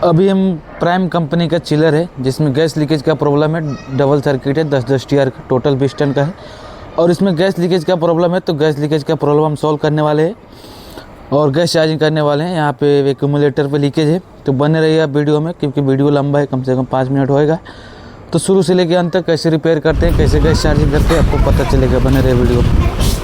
अभी हम prime company का chiller है जिसमें गैस लीकेज का प्रॉब्लम है। डबल सर्किट है, 10-10 टीआर का, टोटल 20 टन का है। और इसमें गैस लीकेज का प्रॉब्लम है, तो गैस लीकेज का प्रॉब्लम हम सॉल्व करने वाले हैं और गैस चार्जिंग करने वाले हैं। यहाँ पे एक्यूमुलेटर पे लीकेज है, तो बने रहिए आप वीडियो में, क्योंकि वीडियो लंबा है, कम से कम 5 मिनट होएगा। तो शुरू से लेकर अंत तक कैसे रिपेयर करते हैं, कैसे गैस चार्जिंग करते हैं, आपको पता चलेगा। बने रहिए वीडियो में।